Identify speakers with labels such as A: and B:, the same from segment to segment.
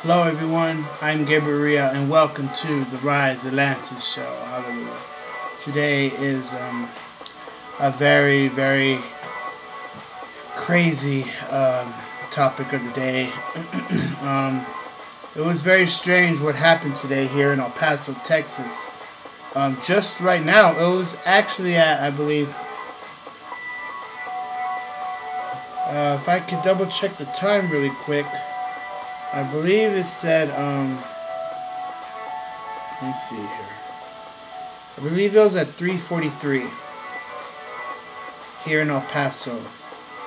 A: Hello everyone, I'm Gabriel and welcome to the Rise Atlantis show. Hallelujah. Today is a very, very crazy topic of the day. It was very strange what happened today here in El Paso, Texas. Just right now, it was actually at, I believe, if I could double check the time really quick, I believe it said, let me see here. I believe it was at 3:43 here in El Paso,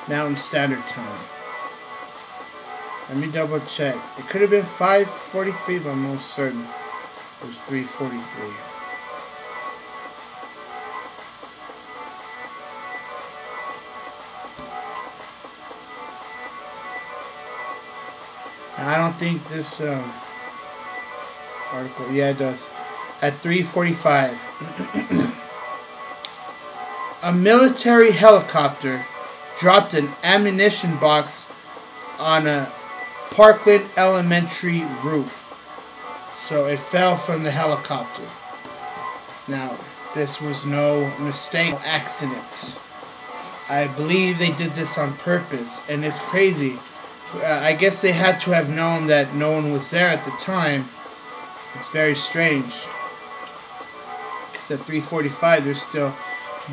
A: Mountain Standard Time. Let me double check. It could have been 5:43, but I'm most certain it was 3:43. I don't think this article, yeah it does, at 3:45. A military helicopter dropped an ammunition box on a Parkland Elementary roof. So it fell from the helicopter. Now, this was no mistake or accident. I believe they did this on purpose, and it's crazy. I guess they had to have known that no one was there at the time. It's very strange. Because at 3:45 there's still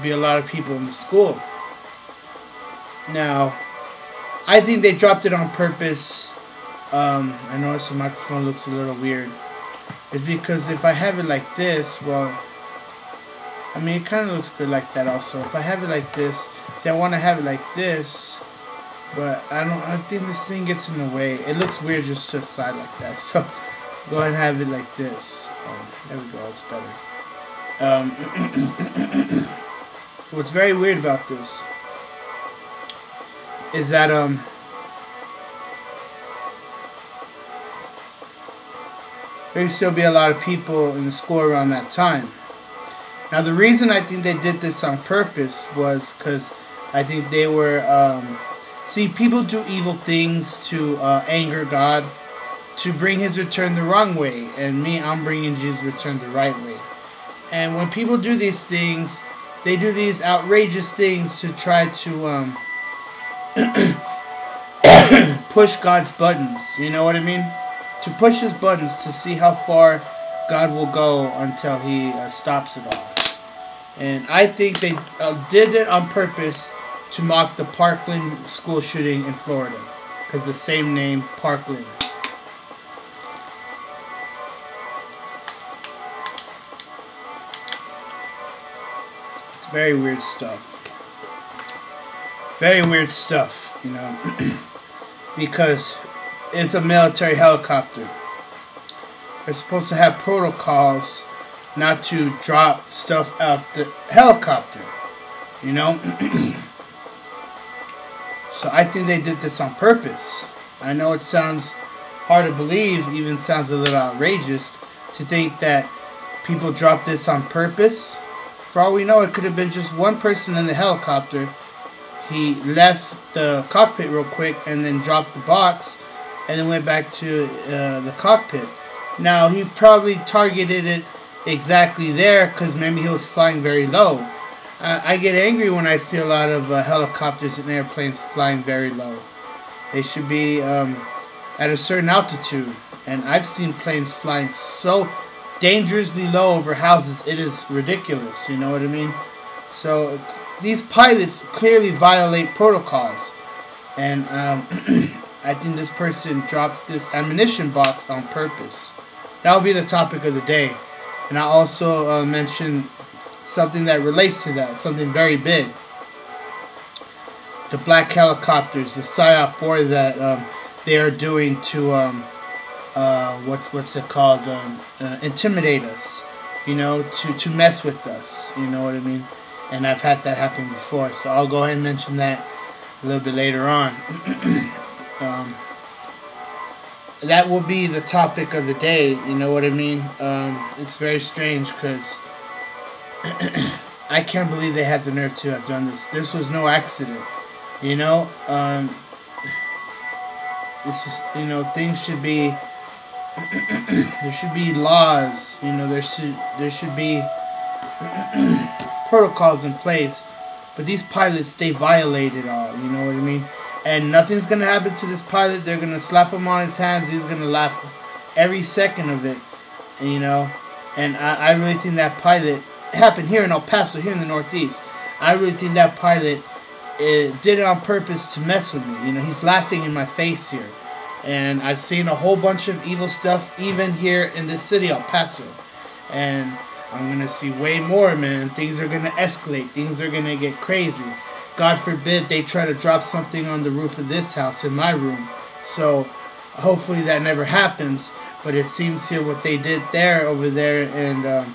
A: be a lot of people in the school. Now, I think they dropped it on purpose. I notice the microphone looks a little weird. It's because if I have it like this, well, I mean it kind of looks good like that also. If I have it like this, see I want to have it like this, but I think this thing gets in the way. It looks weird just to the side like that. So go ahead and have it like this. There we go, it's better. What's very weird about this is that there'd still be a lot of people in the school around that time. Now the reason I think they did this on purpose was because I think they were see, people do evil things to anger God, to bring His return the wrong way. And me, I'm bringing Jesus' return the right way. And when people do these things, they do these outrageous things to try to push God's buttons. You know what I mean? To push His buttons to see how far God will go until He stops it all. And I think they did it on purpose to mock the Parkland school shooting in Florida, because the same name, Parkland. It's very weird stuff. Very weird stuff, you know, because it's a military helicopter. They're supposed to have protocols not to drop stuff out the helicopter, you know. So I think they did this on purpose. I know it sounds hard to believe, even sounds a little outrageous to think that people dropped this on purpose. For all we know, it could have been just one person in the helicopter. He left the cockpit real quick and then dropped the box and then went back to the cockpit. Now, he probably targeted it exactly there because maybe he was flying very low. I get angry when I see a lot of helicopters and airplanes flying very low. They should be at a certain altitude. And I've seen planes flying so dangerously low over houses, it is ridiculous. You know what I mean? So these pilots clearly violate protocols. And I think this person dropped this ammunition box on purpose. That will be the topic of the day. And I also mentioned something that relates to that, something very big. The black helicopters, the PSYOP war that they are doing to what's it called? Intimidate us, you know, to mess with us. You know what I mean? And I've had that happen before, so I'll go ahead and mention that a little bit later on. That will be the topic of the day. You know what I mean? It's very strange because I can't believe they had the nerve to have done this. This was no accident. You know, this was, you know, things should be There should be laws, you know, there should be protocols in place. But these pilots, they violate it all, you know what I mean? And nothing's going to happen to this pilot. They're going to slap him on his hands. He's going to laugh every second of it, you know? And I really think that pilot, it happened here in El Paso, here in the Northeast. I really think that pilot did it on purpose to mess with me. You know, he's laughing in my face here. And I've seen a whole bunch of evil stuff even here in this city, El Paso. And I'm going to see way more, man. Things are going to escalate. Things are going to get crazy. God forbid they try to drop something on the roof of this house in my room. So hopefully that never happens. But it seems here what they did there, over there, and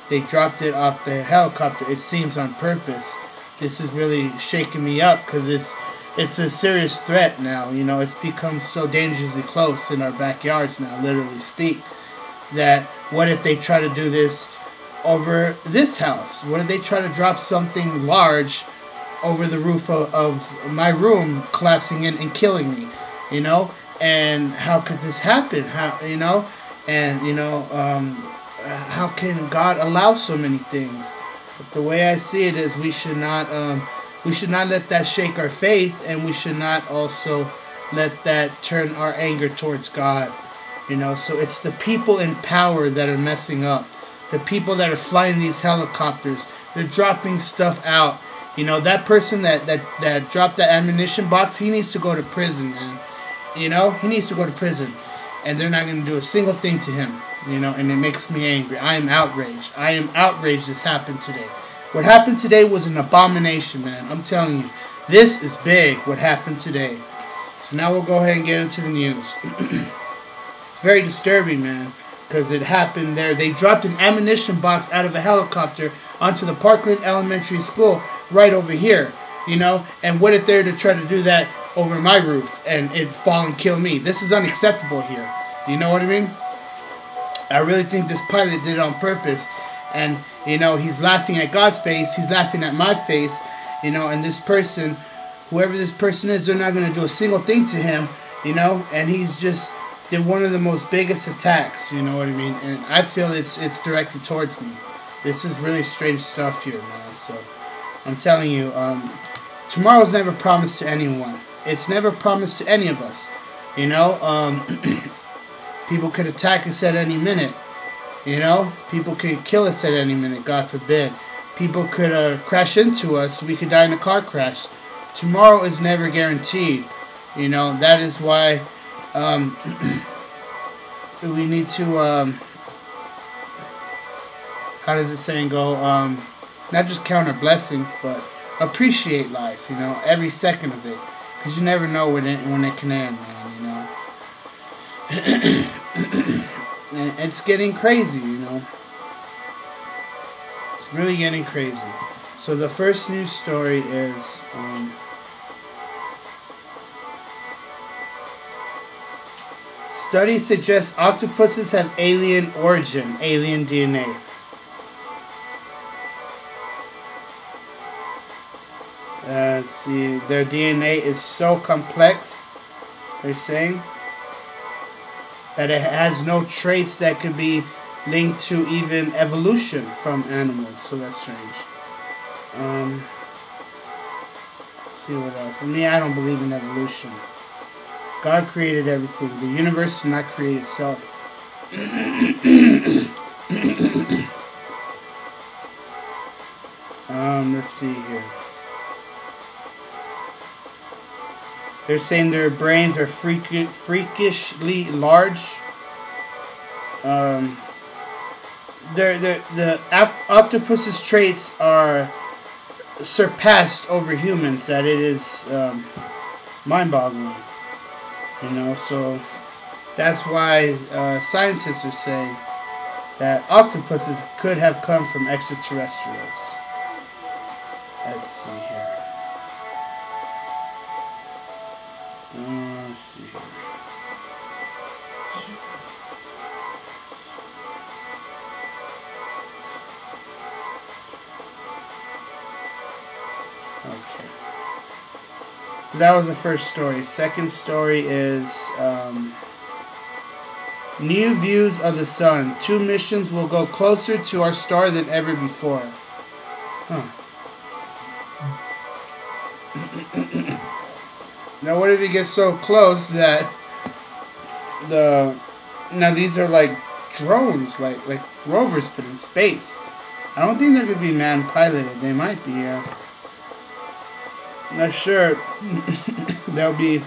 A: they dropped it off the helicopter. It seems on purpose. This is really shaking me up because it's a serious threat now. You know, it's become so dangerously close in our backyards now, literally speak, that what if they try to do this over this house? What if they try to drop something large over the roof of my room, collapsing in and killing me, you know? And how could this happen? How, you know? And, you know, how can God allow so many things? But the way I see it is we should not let that shake our faith, and we should not also let that turn our anger towards God, you know? So it's the people in power that are messing up. The people that are flying these helicopters, they're dropping stuff out. You know, that person that dropped that ammunition box, he needs to go to prison, man. You know, he needs to go to prison. And they're not going to do a single thing to him, you know, and it makes me angry. I am outraged. I am outraged this happened today. What happened today was an abomination, man. I'm telling you, this is big, what happened today. So now we'll go ahead and get into the news. It's very disturbing, man, because it happened there. They dropped an ammunition box out of a helicopter onto the Parkland Elementary School right over here, you know? And what if they're to try to do that over my roof and it fall and kill me? This is unacceptable here. You know what I mean? I really think this pilot did it on purpose. And, you know, he's laughing at God's face. He's laughing at my face, you know, and this person, whoever this person is, they're not going to do a single thing to him, you know? And he's just did one of the most biggest attacks, you know what I mean? And I feel it's directed towards me. This is really strange stuff here, man. So I'm telling you, tomorrow's never promised to anyone. It's never promised to any of us. You know, people could attack us at any minute. You know, people could kill us at any minute, God forbid. People could crash into us. We could die in a car crash. Tomorrow is never guaranteed. You know, that is why we need to, how does the saying go? Not just count our blessings, but appreciate life, you know, every second of it. Because you never know when it can end, man, you know. And it's getting crazy, you know. It's really getting crazy. So the first news story is, study suggests octopuses have alien origin, alien DNA. Let's see, their DNA is so complex, they're saying, that it has no traits that could be linked to even evolution from animals. So that's strange. Let's see what else. I mean, I don't believe in evolution. God created everything. The universe did not create itself. Let's see here. They're saying their brains are freakishly large. The octopus's traits are surpassed over humans. That it is mind-boggling. You know, so that's why scientists are saying that octopuses could have come from extraterrestrials. Let's see here. Let's see here. Okay. So that was the first story. Second story is New views of the sun. 2 missions will go closer to our star than ever before. Huh. Now what if it gets so close that now these are like drones, like rovers, but in space. I don't think they're going to be man-piloted. They might be, yeah. Not sure. They'll be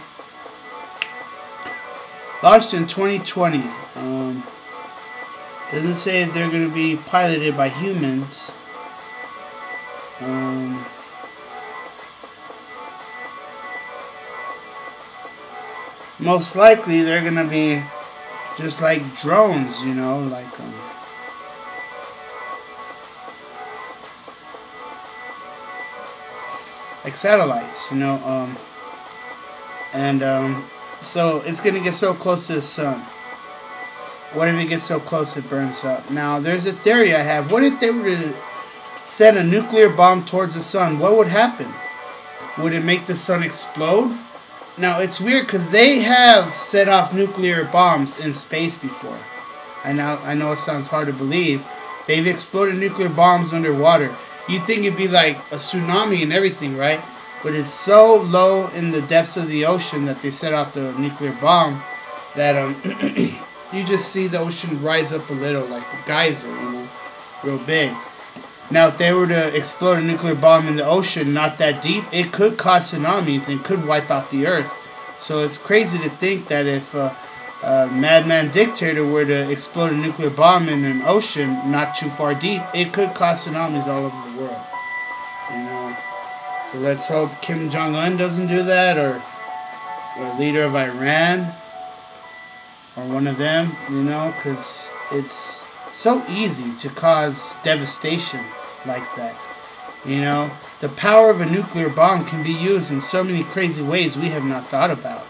A: launched in 2020. Doesn't say if they're going to be piloted by humans. Most likely they're going to be just like drones, you know, like satellites, you know, so it's going to get so close to the sun. What if it gets so close it burns up? Now, there's a theory I have. What if they were to send a nuclear bomb towards the sun? What would happen? Would it make the sun explode? Now, it's weird because they have set off nuclear bombs in space before. I know it sounds hard to believe. They've exploded nuclear bombs underwater. You'd think it'd be like a tsunami and everything, right? But it's so low in the depths of the ocean that they set off the nuclear bomb that you just see the ocean rise up a little, like a geyser, you know, real big. Now, if they were to explode a nuclear bomb in the ocean, not that deep, it could cause tsunamis and could wipe out the earth. So it's crazy to think that if a madman dictator were to explode a nuclear bomb in an ocean not too far deep, it could cause tsunamis all over the world. You know, so let's hope Kim Jong-un doesn't do that, or the leader of Iran, or one of them, you know, because it's so easy to cause devastation like that. You know, the power of a nuclear bomb can be used in so many crazy ways we have not thought about.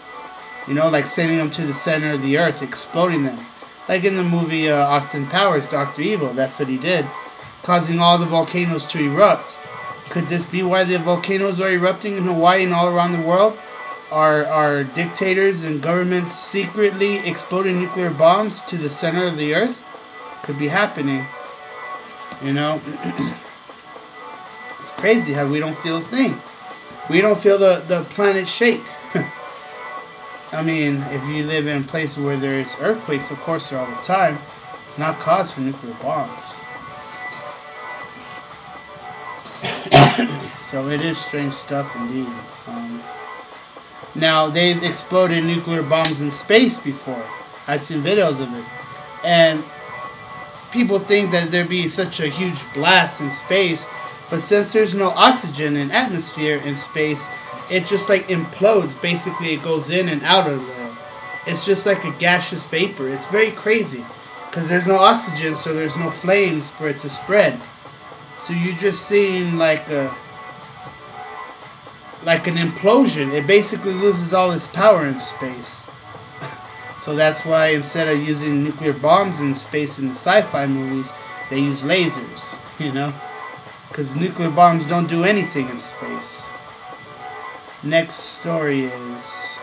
A: You know, like sending them to the center of the earth, exploding them. Like in the movie Austin Powers, Dr. Evil, that's what he did. Causing all the volcanoes to erupt. Could this be why the volcanoes are erupting in Hawaii and all around the world? Are dictators and governments secretly exploding nuclear bombs to the center of the earth? Could be happening. You know? It's crazy how we don't feel a thing. We don't feel the planet shake. I mean, if you live in places where there's earthquakes, of course, they're all the time. It's not cause for nuclear bombs. So it is strange stuff indeed. Now, they've exploded nuclear bombs in space before. I've seen videos of it. And people think that there'd be such a huge blast in space, but since there's no oxygen in atmosphere in space, it just like implodes. Basically, it goes in and out of there. It's just like a gaseous vapor. It's very crazy because there's no oxygen, so there's no flames for it to spread. So you're just seeing like an implosion. It basically loses all its power in space. So that's why instead of using nuclear bombs in space in the sci-fi movies, they use lasers, you know? Because nuclear bombs don't do anything in space. Next story is...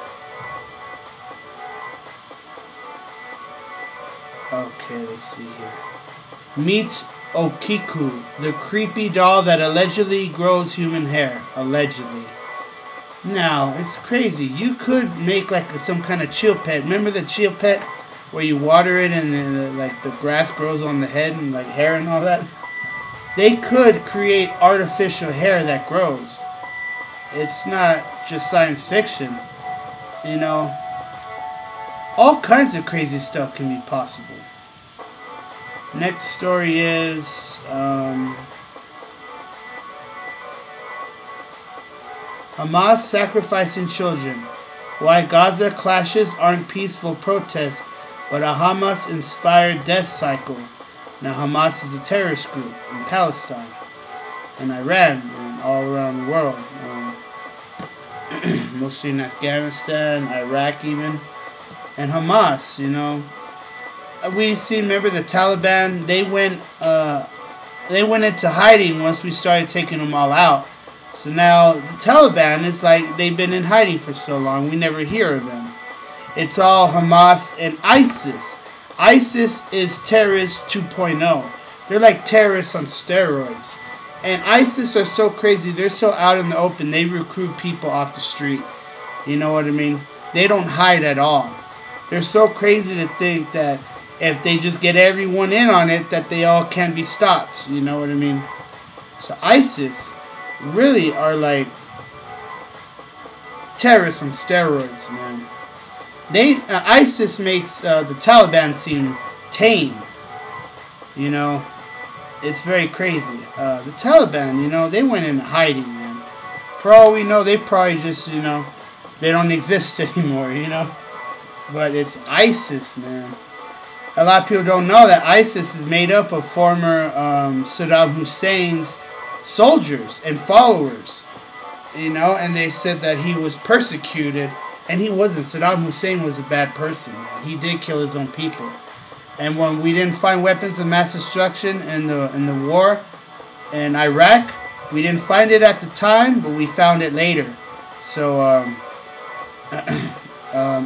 A: Okay, let's see here. Mett Okiku, the creepy doll that allegedly grows human hair. Allegedly. Now, it's crazy. You could make like some kind of chill pet. Remember the chill pet where you water it and then like the grass grows on the head and like hair and all that? They could create artificial hair that grows. It's not just science fiction. You know, all kinds of crazy stuff can be possible. Next story is Hamas sacrificing children. Why Gaza clashes aren't peaceful protests, but a Hamas-inspired death cycle. Now, Hamas is a terrorist group in Palestine, and Iran, and all around the world. Mostly in Afghanistan, Iraq even. And Hamas, you know. We see, remember the Taliban, they went into hiding once we started taking them all out. So now the Taliban is like they've been in hiding for so long, we never hear of them. It's all Hamas and ISIS. ISIS is terrorists 2.0. They're like terrorists on steroids. And ISIS are so crazy. They're so out in the open. They recruit people off the street. You know what I mean? They don't hide at all. They're so crazy to think that if they just get everyone in on it, that they all can be stopped. You know what I mean? So ISIS really are like terrorists on steroids, man. ISIS makes the Taliban seem tame. You know, it's very crazy. The Taliban, you know, they went into hiding, man. For all we know, they probably just, you know, they don't exist anymore, you know. But it's ISIS, man. A lot of people don't know that ISIS is made up of former Saddam Hussein's soldiers and followers. You know, and they said that he was persecuted, and he wasn't. Saddam Hussein was a bad person. He did kill his own people. And when we didn't find weapons of mass destruction in the war in Iraq, we didn't find it at the time, but we found it later. So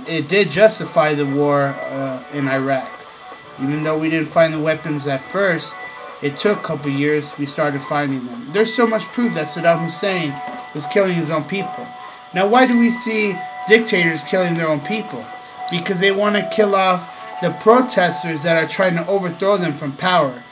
A: it did justify the war in Iraq. Even though we didn't find the weapons at first, it took a couple years, we started finding them. There's so much proof that Saddam Hussein was killing his own people. Now, why do we see dictators killing their own people? Because they want to kill off the protesters that are trying to overthrow them from power.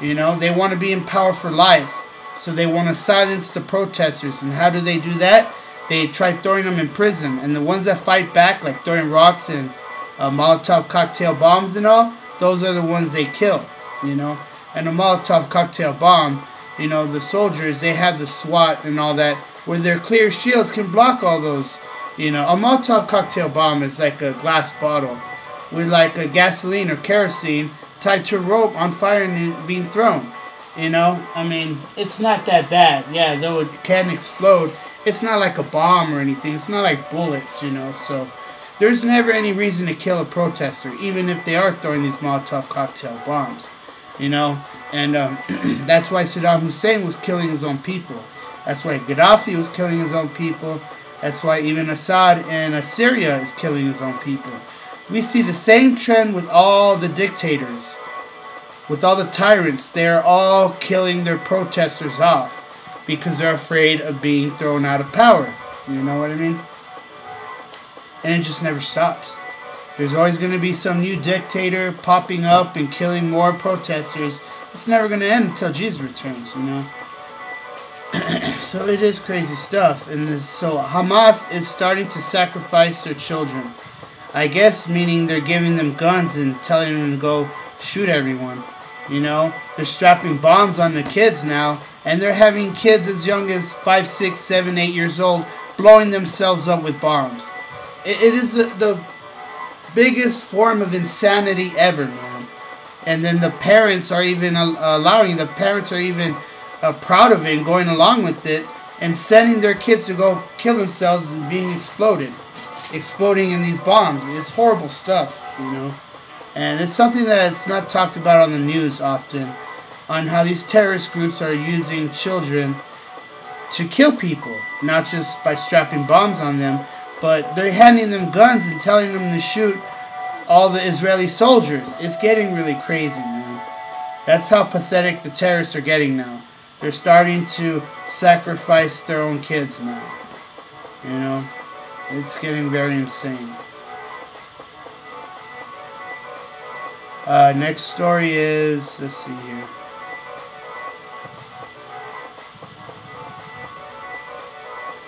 A: You know, they want to be in power for life. So they want to silence the protesters. And how do they do that? They try throwing them in prison. And the ones that fight back, like throwing rocks and Molotov cocktail bombs and all, those are the ones they kill, you know. And a Molotov cocktail bomb, you know, the soldiers, they have the SWAT and all that, where their clear shields can block all those, you know. A Molotov cocktail bomb is like a glass bottle with like a gasoline or kerosene tied to a rope on fire and being thrown, you know. I mean, it's not that bad. Yeah, though it can explode, it's not like a bomb or anything. It's not like bullets, you know. So there's never any reason to kill a protester, even if they are throwing these Molotov cocktail bombs, you know. And that's why Saddam Hussein was killing his own people. That's why Gaddafi was killing his own people. That's why even Assad in Syria is killing his own people. We see the same trend with all the dictators, with all the tyrants. They're all killing their protesters off because they're afraid of being thrown out of power. You know what I mean? And it just never stops. There's always going to be some new dictator popping up and killing more protesters. It's never going to end until Jesus returns, you know. So it is crazy stuff. And so Hamas is starting to sacrifice their children. I guess meaning they're giving them guns and telling them to go shoot everyone. You know, they're strapping bombs on the kids now. And they're having kids as young as 5, 6, 7, 8 years old blowing themselves up with bombs. It is the biggest form of insanity ever, man. And then the parents are even allowing, the parents are even proud of it and going along with it and sending their kids to go kill themselves and being exploding in these bombs. It's horrible stuff, you know. And it's something that's not talked about on the news often, on how these terrorist groups are using children to kill people, not just by strapping bombs on them, but they're handing them guns and telling them to shoot all the Israeli soldiers. It's getting really crazy, man. That's how pathetic the terrorists are getting now. They're starting to sacrifice their own kids now. You know? It's getting very insane. Next story is, let's see here.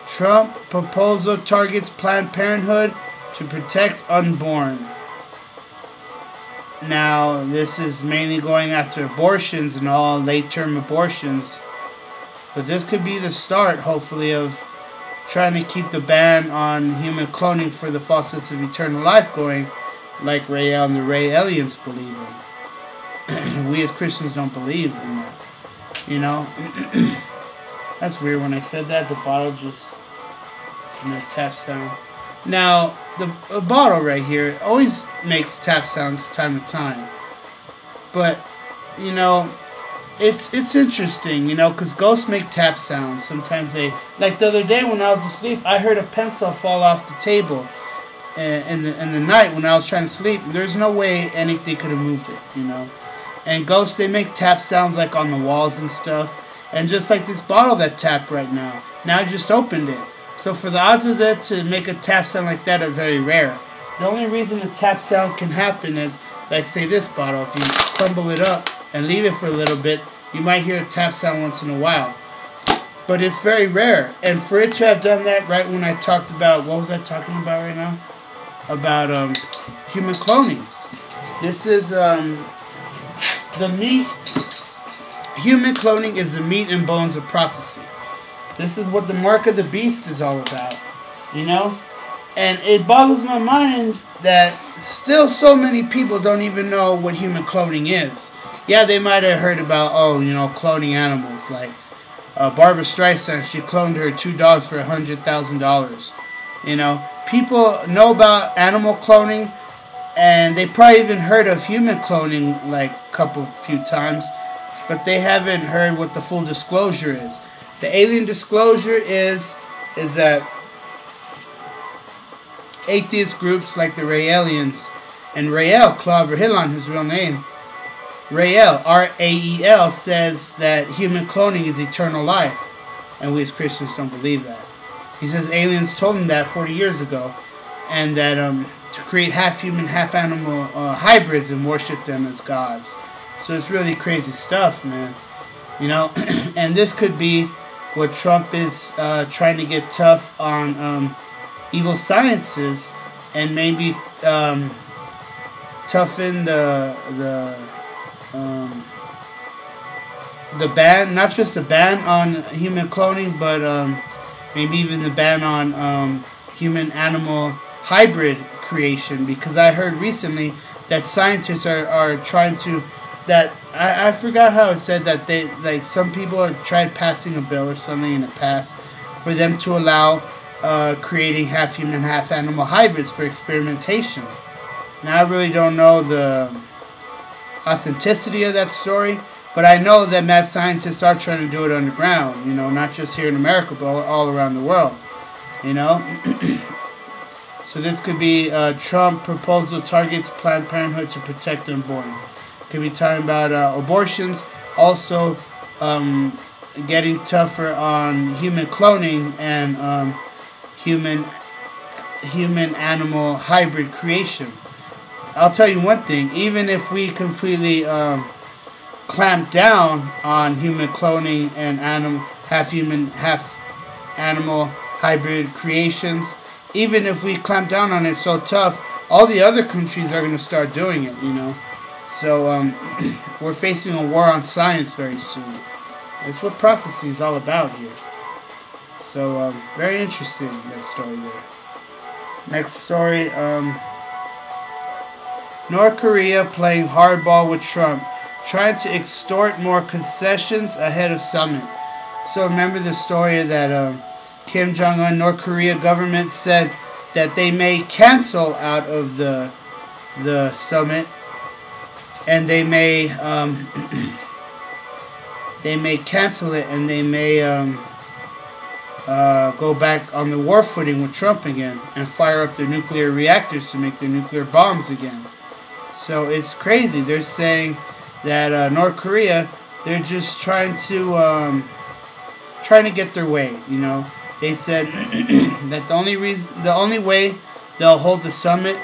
A: Trump proposal targets Planned Parenthood to protect unborn. Now, this is mainly going after abortions and all late-term abortions. But this could be the start, hopefully, of trying to keep the ban on human cloning for the false sense of eternal life going, like Rael and the Ray aliens believe in. We as Christians don't believe in that. You know? That's weird when I said that. The bottle just taps down. Now, the bottle right here always makes tap sounds time to time. But, you know, it's interesting, you know, because ghosts make tap sounds. Sometimes they, like the other day when I was asleep, I heard a pencil fall off the table. in the night when I was trying to sleep. There's no way anything could have moved it, you know. And ghosts, they make tap sounds like on the walls and stuff. And just like this bottle that tapped right now. Now I just opened it. So for the odds of that to make a tap sound like that are very rare. The only reason a tap sound can happen is, like say this bottle, if you crumble it up and leave it for a little bit, you might hear a tap sound once in a while. But it's very rare. And for it to have done that right when I talked about, what was I talking about right now? About human cloning. This is the meat. Human cloning is the meat and bones of prophecy. This is what the mark of the beast is all about, you know? And it boggles my mind that still so many people don't even know what human cloning is. Yeah, they might have heard about, oh, you know, cloning animals. Like Barbara Streisand, she cloned her 2 dogs for $100,000. You know, people know about animal cloning, and they probably even heard of human cloning like a few times, but they haven't heard what the full disclosure is. The alien disclosure is that atheist groups like the Raelians, and Rael, Claude Verhillan, his real name, Rael, R-A-E-L, says that human cloning is eternal life, and we as Christians don't believe that. He says aliens told him that 40 years ago, and that to create half-human, half-animal hybrids and worship them as gods. So it's really crazy stuff, man. You know, and this could be what Trump is trying to get tough on evil sciences, and maybe toughen the ban, not just the ban on human cloning, but maybe even the ban on human-animal hybrid creation. Because I heard recently that scientists are trying to, that I forgot how it said that they, like, some people have tried passing a bill or something in the past for them to allow creating half-human, half-animal hybrids for experimentation. Now, I really don't know the authenticity of that story, but I know that mad scientists are trying to do it underground, you know, not just here in America, but all around the world, you know. So this could be Trump proposal targets Planned Parenthood to protect the unborn. Could be talking about abortions, also getting tougher on human cloning and human-animal hybrid creation. I'll tell you one thing, even if we completely clamp down on human cloning and half-human, half-animal hybrid creations, even if we clamp down on it so tough, all the other countries are going to start doing it, you know. So we're facing a war on science very soon. That's what prophecy is all about here. So very interesting, that story there. Next story, North Korea playing hardball with Trump, trying to extort more concessions ahead of summit. So remember the story that Kim Jong-un, North Korea government said that they may cancel out of the summit, and they may cancel it, and they may go back on the war footing with Trump again and fire up their nuclear reactors to make their nuclear bombs again. So it's crazy. They're saying that North Korea, they're just trying to get their way. You know, they said that the only way they'll hold the summit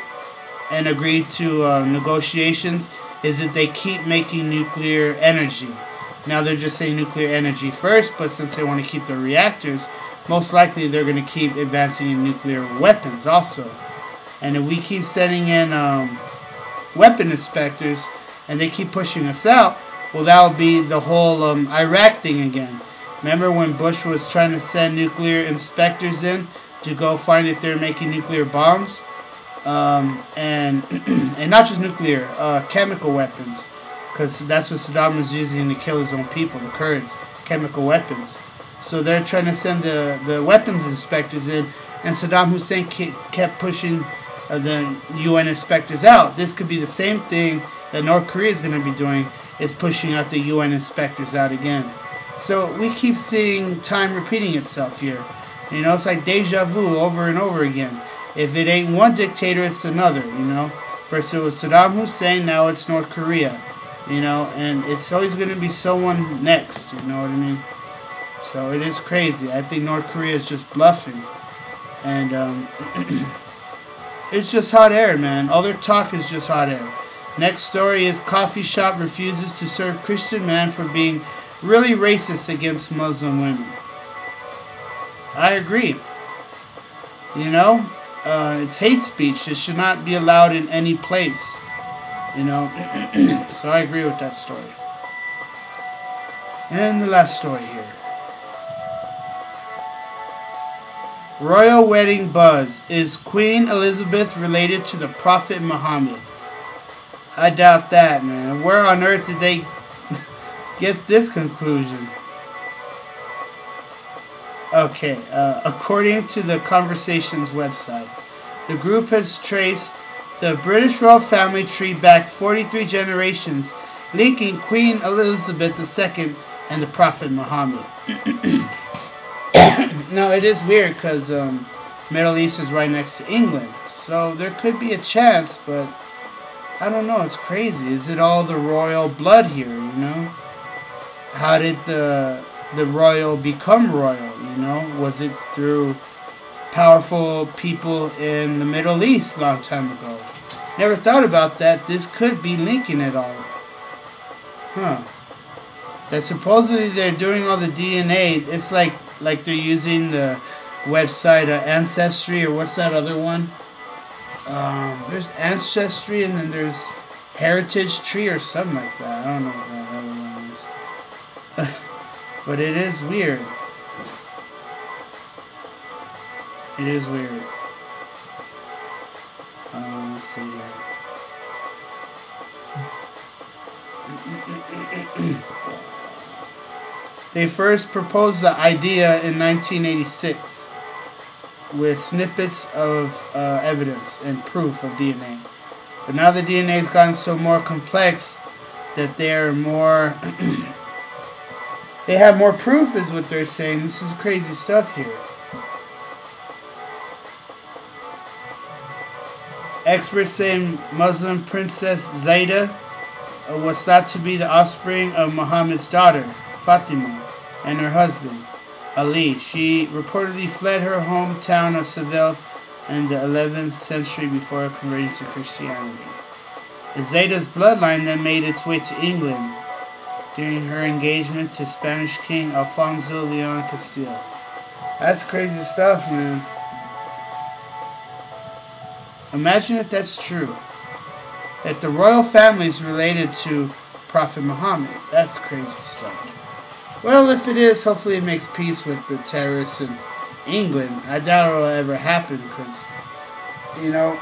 A: and agree to negotiations is that they keep making nuclear energy. Now they're just saying nuclear energy first, but since they want to keep their reactors, most likely they're going to keep advancing in nuclear weapons also. And if we keep sending in weapon inspectors and they keep pushing us out, well, that'll be the whole Iraq thing again. Remember when Bush was trying to send nuclear inspectors in to go find if they're making nuclear bombs? And not just nuclear, chemical weapons, because that's what Saddam was using to kill his own people, the Kurds, chemical weapons. So they're trying to send the weapons inspectors in, and Saddam Hussein kept pushing the UN inspectors out. This could be the same thing that North Korea is going to be doing, is pushing out the UN inspectors out again. So we keep seeing time repeating itself here. You know, it's like deja vu over and over again. If it ain't one dictator, it's another, you know. First it was Saddam Hussein, now it's North Korea, you know, and it's always going to be someone next, you know what I mean? So it is crazy. I think North Korea is just bluffing, and it's just hot air, man. All their talk is just hot air. Next story is coffee shop refuses to serve Christian man for being really racist against Muslim women. I agree. You know, it's hate speech. It should not be allowed in any place. You know, so I agree with that story. And the last story here. Royal wedding buzz. Is Queen Elizabeth related to the Prophet Muhammad? I doubt that, man. Where on earth did they get this conclusion? Okay, according to the Conversations website, the group has traced the British royal family tree back 43 generations, linking Queen Elizabeth II and the Prophet Muhammad. Now, it is weird because Middle East is right next to England, so there could be a chance, but I don't know. It's crazy. Is it all the royal blood here, you know? How did the royal become royal, you know? Was it through powerful people in the Middle East a long time ago? Never thought about that. This could be linking it all. Huh. That supposedly they're doing all the DNA. It's like they're using the website Ancestry, or what's that other one? There's Ancestry, and then there's Heritage Tree or something like that. I don't know what that other one is. But it is weird. It is weird. Let's see here. They first proposed the idea in 1986 with snippets of evidence and proof of DNA. But now the DNA has gotten so more complex that they're more... they have more proof, is what they're saying. This is crazy stuff here. Experts say Muslim Princess Zayda was thought to be the offspring of Muhammad's daughter, Fatima, and her husband, Ali. She reportedly fled her hometown of Seville in the 11th century before converting to Christianity. Zayda's bloodline then made its way to England during her engagement to Spanish King Alfonso Leon Castile. That's crazy stuff, man. Imagine if that's true. That the royal family is related to Prophet Muhammad. That's crazy stuff. Well, if it is, hopefully it makes peace with the terrorists in England. I doubt it'll ever happen because, you know,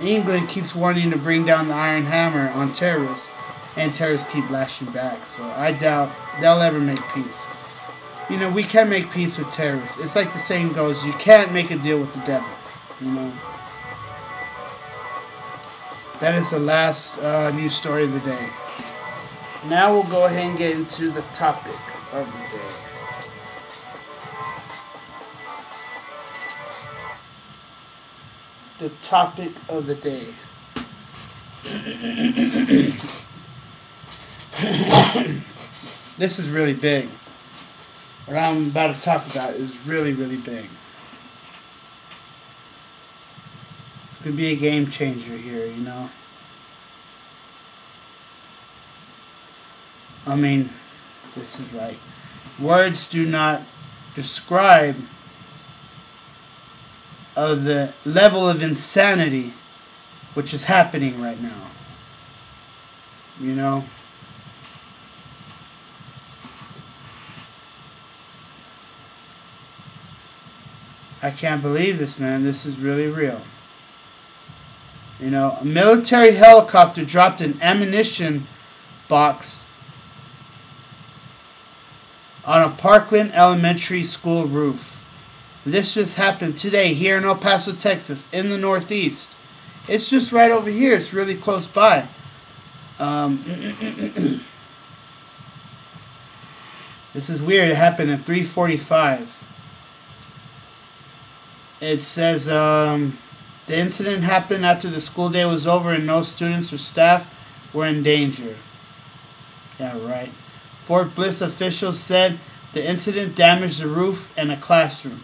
A: England keeps wanting to bring down the iron hammer on terrorists, and terrorists keep lashing back. So I doubt they'll ever make peace. You know, we can't make peace with terrorists. It's like the saying goes, you can't make a deal with the devil, you know. That is the last news story of the day. Now we'll go ahead and get into the topic of the day. The topic of the day. This is really big. What I'm about to talk about is really, really big. It's going to be a game changer here, you know. I mean, this is like, words do not describe of the level of insanity which is happening right now. You know? I can't believe this, man. This is really real. You know, a military helicopter dropped an ammunition box on a Parkland Elementary School roof. This just happened today here in El Paso, Texas, in the Northeast. It's just right over here. It's really close by. This is weird. It happened at 3:45. It says the incident happened after the school day was over and no students or staff were in danger. Yeah, right. Fort Bliss officials said the incident damaged the roof and a classroom.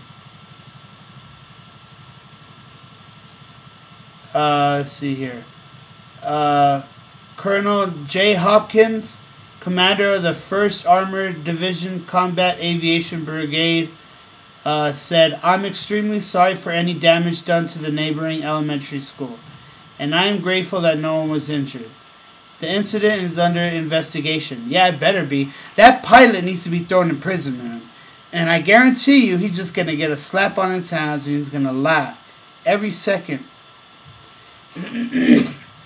A: Let's see here. Colonel J. Hopkins, commander of the 1st Armored Division Combat Aviation Brigade, said, "I'm extremely sorry for any damage done to the neighboring elementary school, and I am grateful that no one was injured. The incident is under investigation." Yeah, it better be. That pilot needs to be thrown in prison, man. And I guarantee you he's just going to get a slap on his hands and he's going to laugh every second.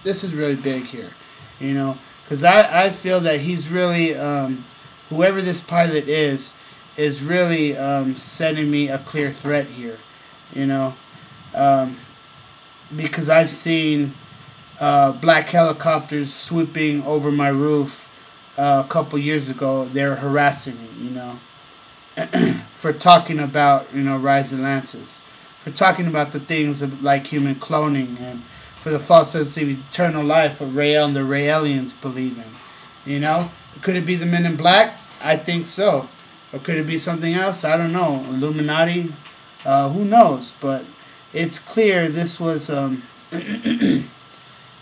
A: This is really big here, you know, because I feel that he's really, whoever this pilot is really sending me a clear threat here, you know, because I've seen black helicopters swooping over my roof a couple years ago. They were harassing me, you know, for talking about, you know, Rise Atlantis, for talking about the things like human cloning and for the false sense of eternal life of Rael and the Raelians believe in. You know, could it be the Men in Black? I think so. Or could it be something else? I don't know. Illuminati? Who knows? But it's clear this was,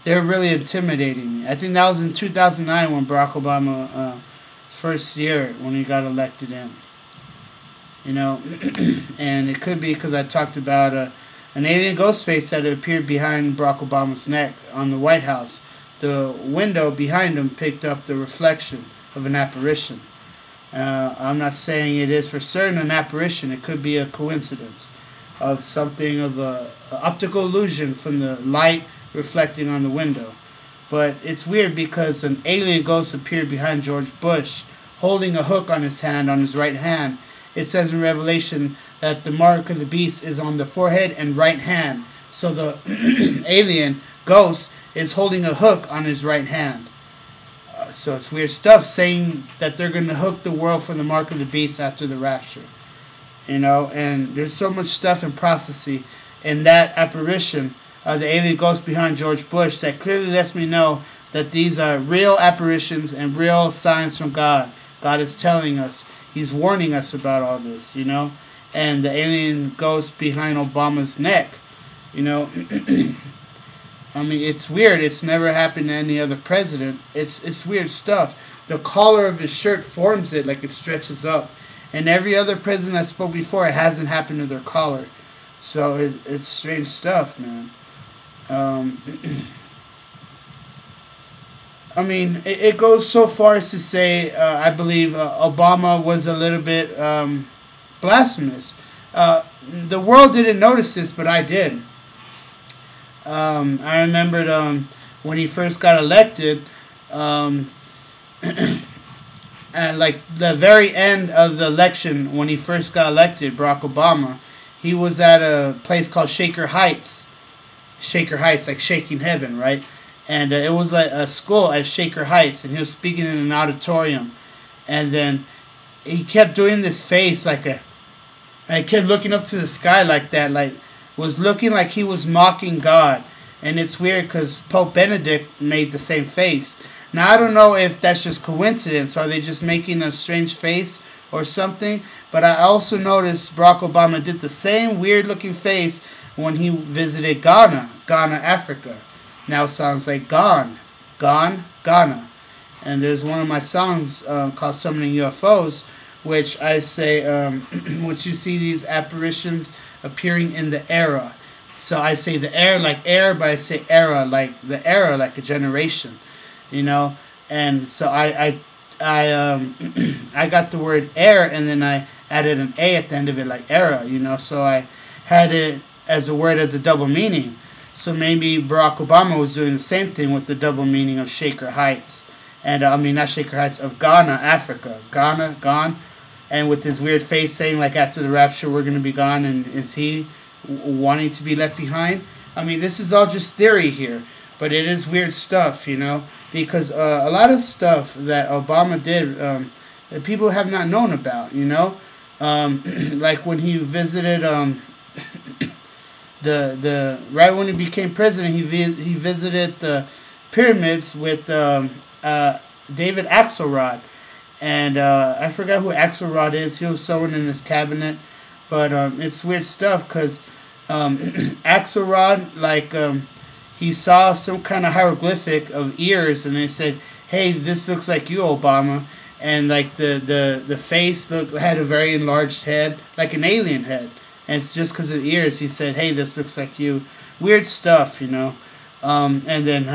A: they're really intimidating me. I think that was in 2009 when Barack Obama, first year when he got elected in. You know, and it could be because I talked about an alien ghost face that appeared behind Barack Obama's neck on the White House. The window behind him picked up the reflection of an apparition. I'm not saying it is for certain an apparition. It could be a coincidence of something of a optical illusion from the light reflecting on the window. But it's weird because an alien ghost appeared behind George Bush holding a hook on his hand, on his right hand. It says in Revelation that the mark of the beast is on the forehead and right hand. So the alien ghost is holding a hook on his right hand. So it's weird stuff saying that they're going to hook the world for the mark of the beast after the rapture. You know, and there's so much stuff in prophecy in that apparition of the alien ghost behind George Bush that clearly lets me know that these are real apparitions and real signs from God. God is telling us. He's warning us about all this, you know. And the alien ghost behind Obama's neck, you know. I mean, it's weird. It's never happened to any other president. It's weird stuff. The collar of his shirt forms it like it stretches up. And every other president that spoke before, it hasn't happened to their collar. So it's strange stuff, man. I mean, it goes so far as to say, I believe Obama was a little bit blasphemous. The world didn't notice this, but I did. I remembered when he first got elected, and like the very end of the election, when he first got elected, Barack Obama, he was at a place called Shaker Heights. Shaker Heights, like shaking heaven, right? And it was like a school at Shaker Heights, and he was speaking in an auditorium. And then he kept doing this face like and he kept looking up to the sky like that, like was looking like he was mocking God. And it's weird because Pope Benedict made the same face. Now, I don't know if that's just coincidence. Are they just making a strange face or something? But I also noticed Barack Obama did the same weird-looking face when he visited Ghana, Africa. Now it sounds like Ghana. And there's one of my songs called Summoning UFOs, which I say, which you see these apparitions appearing in the era. So I say the air like air, but I say era like the era, like a generation, you know. And so I got the word air, and then I added an A at the end of it, like era, you know. So I had it as a word as a double meaning. So maybe Barack Obama was doing the same thing with the double meaning of Shaker Heights. And I mean, not Shaker Heights, of Ghana, Africa. Ghana, gone. And with his weird face saying, like, after the rapture, we're going to be gone. And is he wanting to be left behind? I mean, this is all just theory here. But it is weird stuff, you know. Because a lot of stuff that Obama did, that people have not known about, you know. Like when he visited right when he became president, he visited the pyramids with David Axelrod, and I forgot who Axelrod is. He was someone in his cabinet, but it's weird stuff because Axelrod, like, he saw some kind of hieroglyphic of ears, and they said, "Hey, this looks like you, Obama." And like the face had a very enlarged head, like an alien head. And it's just because of the ears. He said, "Hey, this looks like you." Weird stuff, you know. And then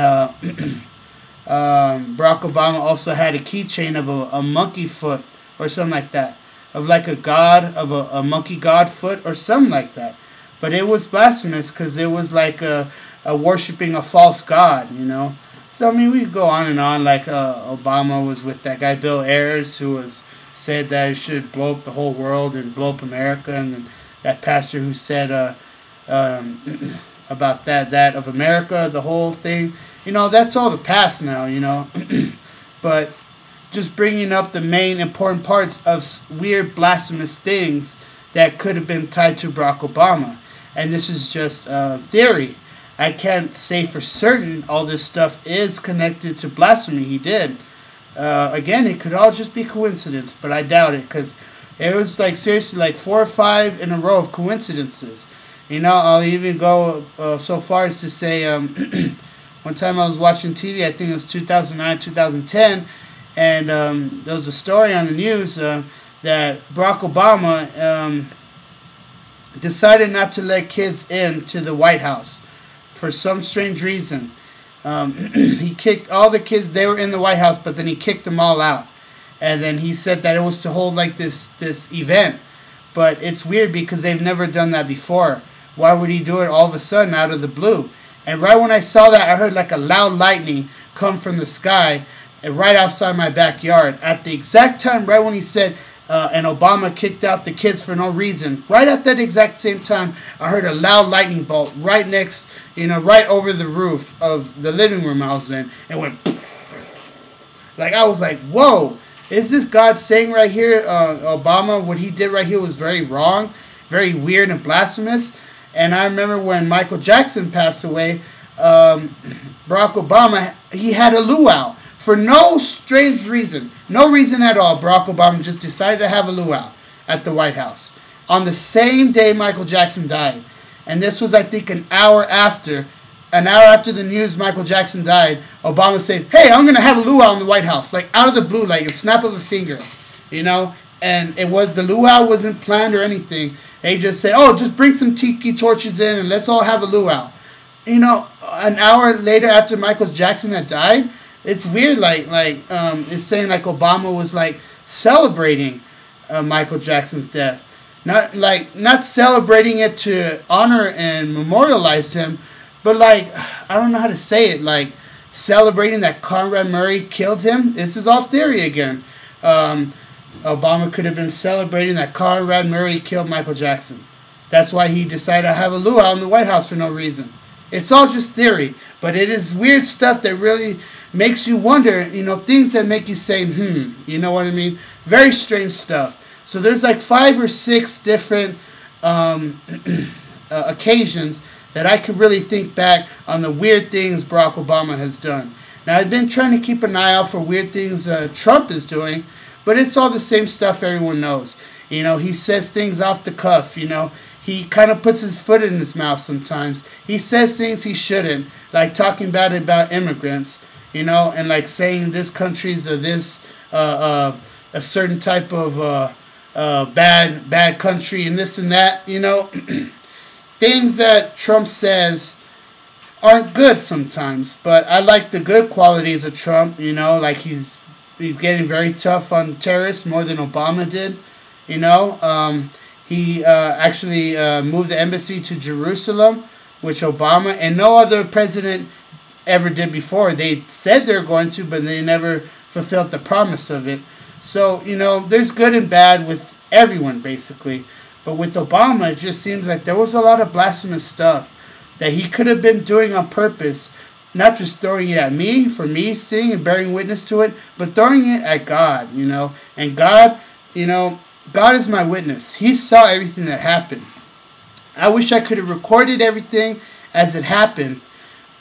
A: Barack Obama also had a keychain of a monkey foot or something like that, of like a god, of a monkey god foot or something like that. But it was blasphemous because it was like a worshiping a false god, you know. So I mean, we could go on and on. Like Obama was with that guy Bill Ayers, who said that he should blow up the whole world and blow up America, and then that pastor who said about that of America, the whole thing. You know, that's all the past now, you know. But just bringing up the main important parts of weird blasphemous things that could have been tied to Barack Obama. And this is just theory. I can't say for certain all this stuff is connected to blasphemy he did. Again, it could all just be coincidence, but I doubt it, because it was like seriously like 4 or 5 in a row of coincidences. You know, I'll even go so far as to say one time I was watching TV, I think it was 2009, 2010, and there was a story on the news that Barack Obama decided not to let kids into the White House for some strange reason. He kicked all the kids. They were in the White House, but then he kicked them all out. And then he said that it was to hold like this event. But it's weird because they've never done that before. Why would he do it all of a sudden out of the blue? And right when I saw that, I heard like a loud lightning come from the sky and right outside my backyard. At the exact time, right when he said, and Obama kicked out the kids for no reason, right at that exact same time, I heard a loud lightning bolt right next, right over the roof of the living room I was in, and went, like, I was like, whoa, is this God saying right here, Obama, what he did right here was very wrong, very weird and blasphemous? And I remember when Michael Jackson passed away, Barack Obama, he had a luau. For no strange reason, no reason at all, Barack Obama just decided to have a luau at the White House on the same day Michael Jackson died. And this was, I think, an hour after the news Michael Jackson died. Obama said, "Hey, I'm going to have a luau in the White House," like out of the blue, like a snap of a finger, And the luau wasn't planned or anything. They just said, "Oh, just bring some tiki torches in and let's all have a luau." An hour later after Michael Jackson had died, it's weird, it's saying like Obama was like celebrating Michael Jackson's death, not celebrating it to honor and memorialize him, but like, I don't know how to say it, like celebrating that Conrad Murray killed him. This is all theory again. Obama could have been celebrating that Conrad Murray killed Michael Jackson. That's why he decided to have a luau in the White House for no reason. It's all just theory, but it is weird stuff that really makes you wonder, things that make you say, you know what I mean? Very strange stuff. So there's like 5 or 6 different occasions that I could really think back on the weird things Barack Obama has done. Now, I've been trying to keep an eye out for weird things Trump is doing, but it's all the same stuff everyone knows. He says things off the cuff, He kind of puts his foot in his mouth sometimes. He says things he shouldn't, like talking bad about immigrants, and like saying this country's a certain type of bad country and this and that, Things that Trump says aren't good sometimes, but I like the good qualities of Trump, like he's getting very tough on terrorists more than Obama did, He actually moved the embassy to Jerusalem, which Obama and no other president ever did before. They said they were going to, but they never fulfilled the promise of it. So, there's good and bad with everyone, basically. But with Obama, it just seems like there was a lot of blasphemous stuff that he could have been doing on purpose, not just throwing it at me, for me seeing and bearing witness to it, but throwing it at God, And God, God is my witness. He saw everything that happened. I wish I could have recorded everything as it happened,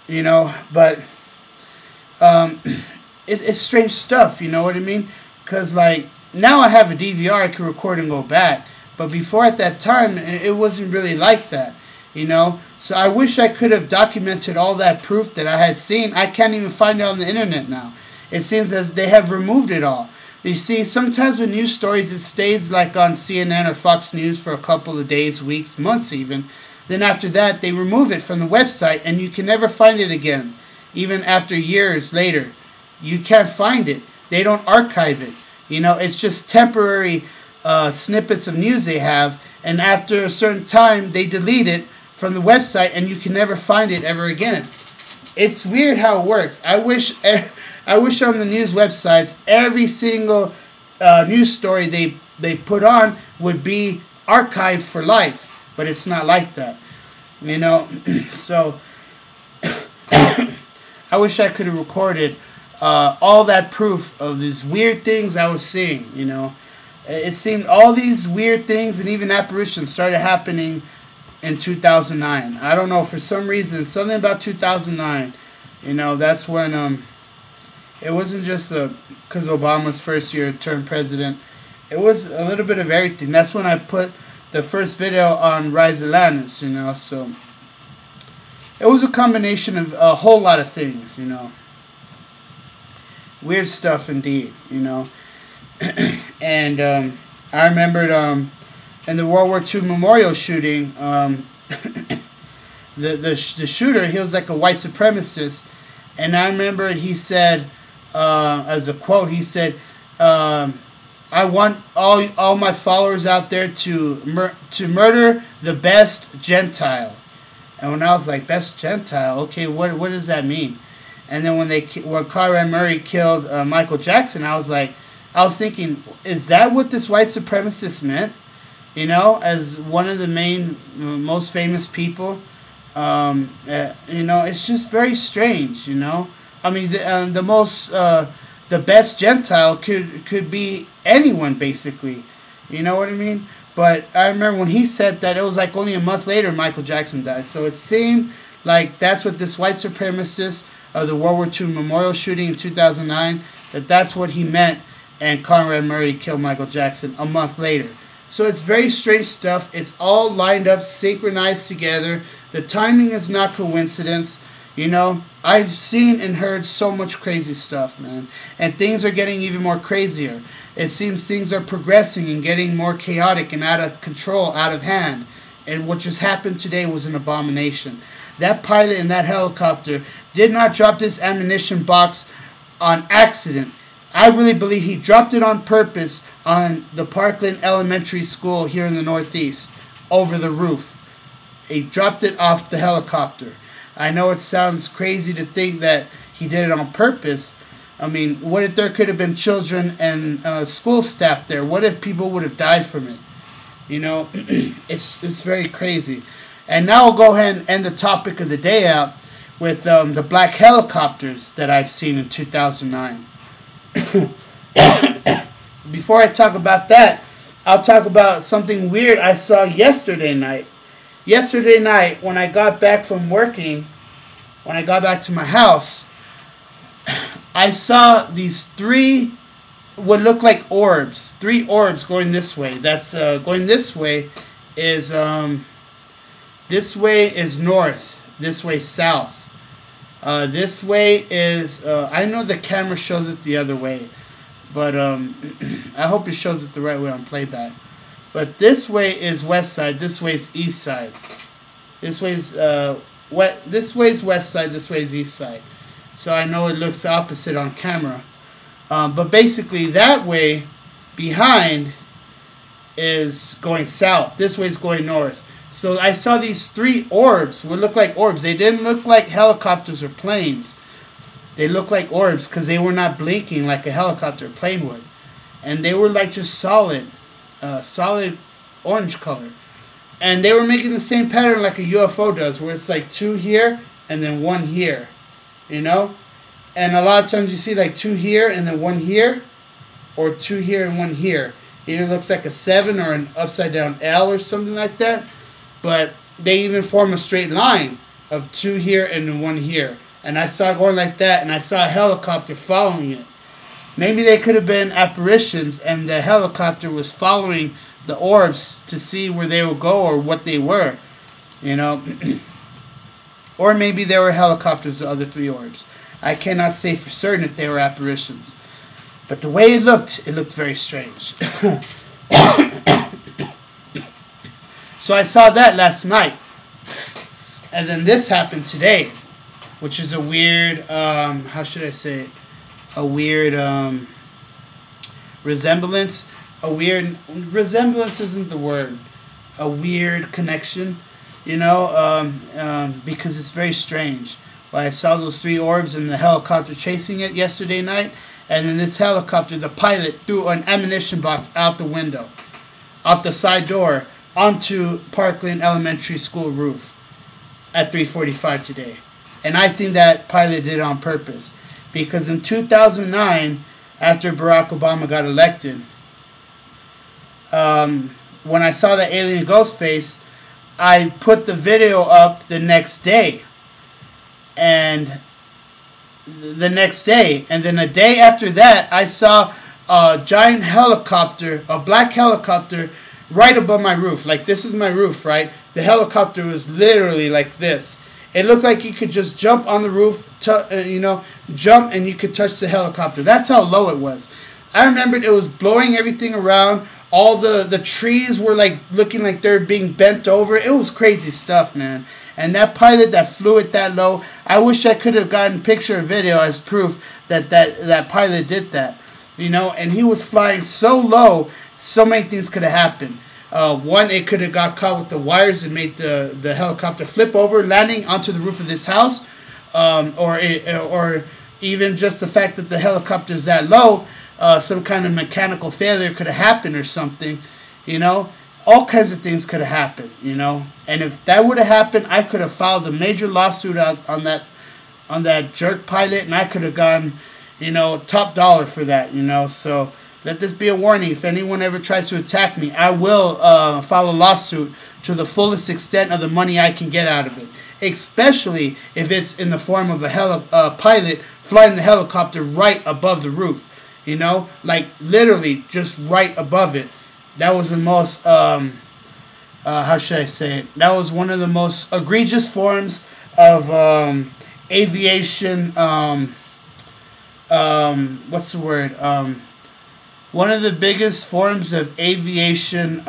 A: you know, but it's strange stuff, you know what I mean? Because, like, now I have a DVR, I can record and go back, but before, at that time, it wasn't really like that, you know? So I wish I could have documented all that proof that I had seen. I can't even find it on the internet now. It seems as they have removed it all. You see, sometimes with news stories, it stays like on CNN or Fox News for a couple of days, weeks, months even. Then after that, they remove it from the website, and you can never find it again. Even after years later, you can't find it. They don't archive it. You know, it's just temporary snippets of news they have, and after a certain time, they delete it from the website, and you can never find it ever again. It's weird how it works. I wish on the news websites, every single news story they put on would be archived for life, but it's not like that, you know. So I wish I could have recorded all that proof of these weird things I was seeing, you know. It seemed all these weird things and even apparitions started happening in 2009. I don't know, for some reason, something about 2009, you know, that's when it wasn't just because Obama's first year turned president. It was a little bit of everything. That's when I put the first video on Rise Atlantis, you know. So it was a combination of a whole lot of things, you know. Weird stuff indeed, you know. And I remembered in the World War II memorial shooting, the shooter, he was like a white supremacist. And I remember he said, as a quote, he said, I want all my followers out there to murder the best Gentile. And when I was like, best Gentile, okay, what does that mean? And then when Conrad Murray killed Michael Jackson, I was thinking, is that what this white supremacist meant? You know, as one of the main, most famous people. You know, it's just very strange, you know. I mean, the best Gentile could be anyone, basically. You know what I mean? But I remember when he said that, it was like only a month later Michael Jackson died. So it seemed like that's what this white supremacist of the World War II memorial shooting in 2009, that's what he meant, and Conrad Murray killed Michael Jackson a month later. So it's very strange stuff. It's all lined up, synchronized together. The timing is not coincidence. You know, I've seen and heard so much crazy stuff, man. And things are getting even more crazier. It seems things are progressing and getting more chaotic and out of control, out of hand. And what just happened today was an abomination. That pilot in that helicopter did not drop this ammunition box on accident. I really believe he dropped it on purpose on the Parkland Elementary School here in the Northeast, over the roof. He dropped it off the helicopter. I know it sounds crazy to think that he did it on purpose. I mean, what if there could have been children and school staff there? What if people would have died from it? You know, it's very crazy. And now I'll go ahead and end the topic of the day out with the black helicopters that I've seen in 2009. Before I talk about that, I'll talk about something weird I saw yesterday night. Yesterday night, when I got back from working, when I got back to my house, I saw these three, what looked like orbs. 3 orbs going this way. That's going this way is north. This way south. This way is I know the camera shows it the other way, but I hope it shows it the right way on playback. But this way is west side. This way is east side. This way is this way is west side. This way is east side. So I know it looks opposite on camera. But basically that way behind is going south. This way is going north. So I saw these 3 orbs. What looked like orbs. They didn't look like helicopters or planes. They looked like orbs because they were not blinking like a helicopter or plane would. And they were like just solid orange color. And they were making the same pattern like a UFO does, where it's like 2 here and then 1 here. You know? And a lot of times you see like 2 here and then 1 here, or 2 here and 1 here. Either looks like a 7 or an upside down L or something like that. But they even form a straight line of 2 here and 1 here. And I saw it going like that, and I saw a helicopter following it. Maybe they could have been apparitions, and the helicopter was following the orbs to see where they would go or what they were, you know. Or maybe they were helicopters, the other 3 orbs. I cannot say for certain if they were apparitions. But the way it looked very strange. So I saw that last night. And then this happened today, which is a weird, how should I say it? A weird resemblance. A weird, resemblance isn't the word. A weird connection, you know, because it's very strange. Well, I saw those 3 orbs and the helicopter chasing it yesterday night, and then this helicopter, the pilot threw an ammunition box out the window, out the side door, onto Parkland Elementary School roof at 3:45 today. And I think that pilot did it on purpose, because in 2009, after Barack Obama got elected, when I saw the alien ghost face, I put the video up the next day. And the next day, and then a day after that, I saw a giant helicopter, a black helicopter, right above my roof. Like, this is my roof, right? The helicopter was literally like this. It looked like you could just jump on the roof, you know, jump and you could touch the helicopter. That's how low it was. I remembered it was blowing everything around. All the trees were like looking like they're being bent over. It was crazy stuff, man. And that pilot that flew it that low, I wish I could have gotten picture or video as proof that that pilot did that. You know, and he was flying so low, so many things could have happened. One, it could have got caught with the wires and made the helicopter flip over, landing onto the roof of this house. Or even just the fact that the helicopter is that low, some kind of mechanical failure could have happened or something, you know. All kinds of things could have happened, you know. And if that would have happened, I could have filed a major lawsuit out on that jerk pilot, and I could have gotten, you know, top dollar for that, you know. So let this be a warning. If anyone ever tries to attack me, I will file a lawsuit to the fullest extent of the money I can get out of it. Especially if it's in the form of a pilot flying the helicopter right above the roof, you know, like literally just right above it. That was the most, how should I say it? That was one of the most egregious forms of aviation, what's the word? One of the biggest forms of aviation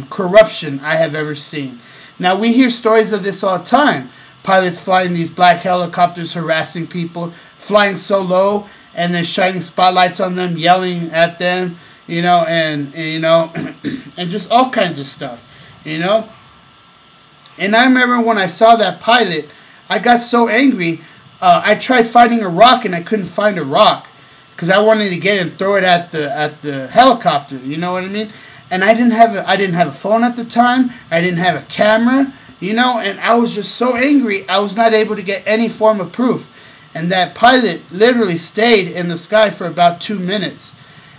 A: corruption I have ever seen. Now, we hear stories of this all the time. Pilots flying these black helicopters, harassing people, flying so low, and then shining spotlights on them, yelling at them. You know, and you know, and just all kinds of stuff, you know. And I remember when I saw that pilot, I got so angry. I tried finding a rock and I couldn't find a rock because I wanted to get it and throw it at the helicopter. You know what I mean? And I didn't have a phone at the time. I didn't have a camera. You know, and I was just so angry. I was not able to get any form of proof. And that pilot literally stayed in the sky for about 2 minutes.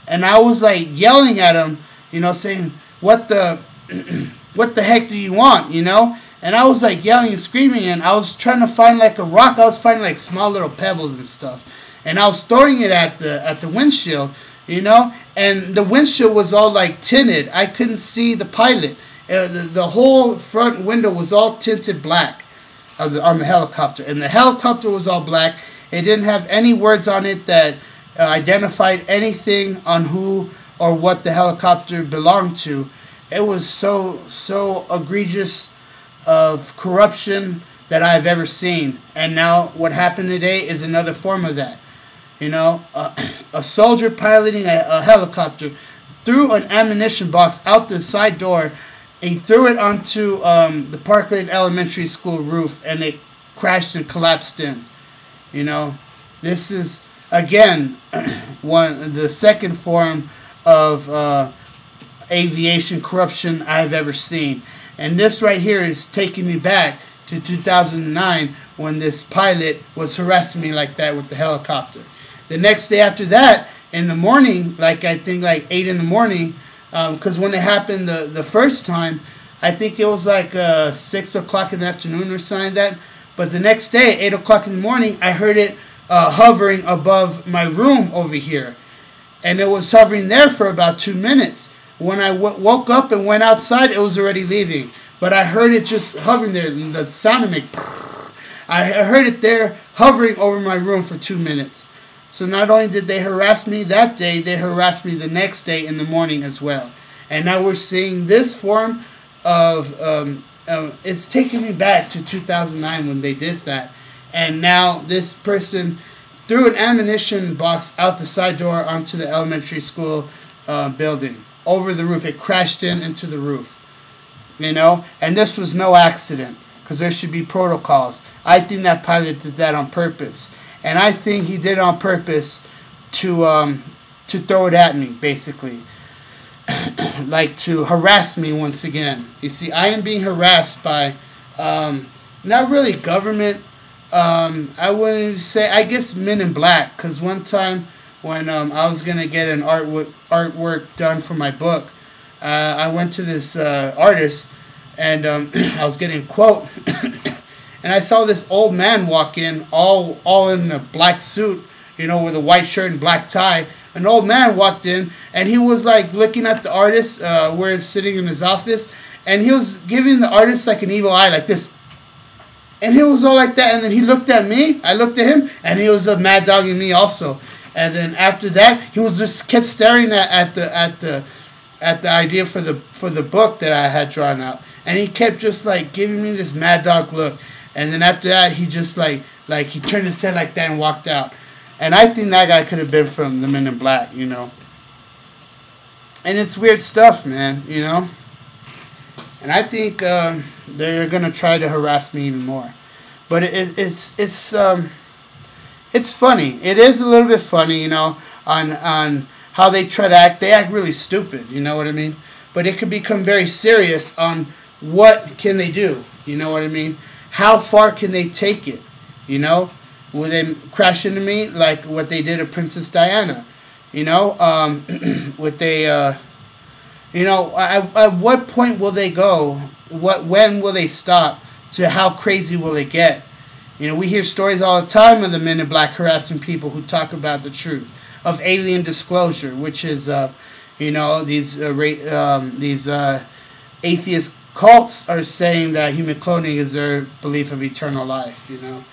A: And I was like yelling at him, you know, saying, what the heck do you want, you know? And I was like yelling and screaming, and I was trying to find like a rock. I was finding like small little pebbles and stuff. And I was throwing it at the windshield, you know? And the windshield was all like tinted. I couldn't see the pilot. The whole front window was all tinted black on the helicopter. And the helicopter was all black. It didn't have any words on it that identified anything on who or what the helicopter belonged to. It was so egregious of corruption that I've ever seen. And now what happened today is another form of that. You know, a soldier piloting a helicopter threw an ammunition box out the side door. He threw it onto the Parkland Elementary School roof, and it crashed and collapsed in. You know, this is again the second form of aviation corruption I've ever seen. And this right here is taking me back to 2009 when this pilot was harassing me like that with the helicopter. The next day after that, in the morning, like I think like 8 in the morning, because when it happened the first time, I think it was like 6 o'clock in the afternoon or something like that. But the next day, 8 o'clock in the morning, I heard it hovering above my room over here. And it was hovering there for about 2 minutes. When I woke up and went outside, it was already leaving. But I heard it just hovering there. And the sound of it, I heard it there hovering over my room for 2 minutes. So not only did they harass me that day, they harassed me the next day in the morning as well. And now we're seeing this form of, it's taking me back to 2009 when they did that. And now this person threw an ammunition box out the side door onto the elementary school building. Over the roof. It crashed into the roof. You know? And this was no accident. Because there should be protocols. I think that pilot did that on purpose. And I think he did it on purpose to throw it at me, basically. Like to harass me once again. You see, I am being harassed by not really government. I wouldn't even say, I guess men in black. Because one time when I was going to get an artwork done for my book, I went to this artist and I was getting a quote. And I saw this old man walk in all in a black suit, you know, with a white shirt and black tie. An old man walked in, and he was like looking at the artist where he's sitting in his office, and he was giving the artist like an evil eye, like this. And he was all like that, and then he looked at me, I looked at him, and he was mad dogging me also. And then after that, he was just kept staring at the idea for the book that I had drawn out, and he kept just like giving me this mad dog look. And then after that, he just like he turned his head like that and walked out. And I think that guy could have been from the Men in Black, you know. And it's weird stuff, man, you know. And I think they're gonna try to harass me even more. But it's funny. It is a little bit funny, you know, on how they try to act. They act really stupid, you know what I mean? But it could become very serious on what can they do, you know what I mean? How far can they take it? You know? Will they crash into me like what they did to Princess Diana? You know? Would they, you know, at what point will they go? When will they stop? To how crazy will it get? You know, we hear stories all the time of the Men in Black harassing people who talk about the truth. Of alien disclosure, which is, you know, these atheist cults are saying that human cloning is their belief of eternal life, you know.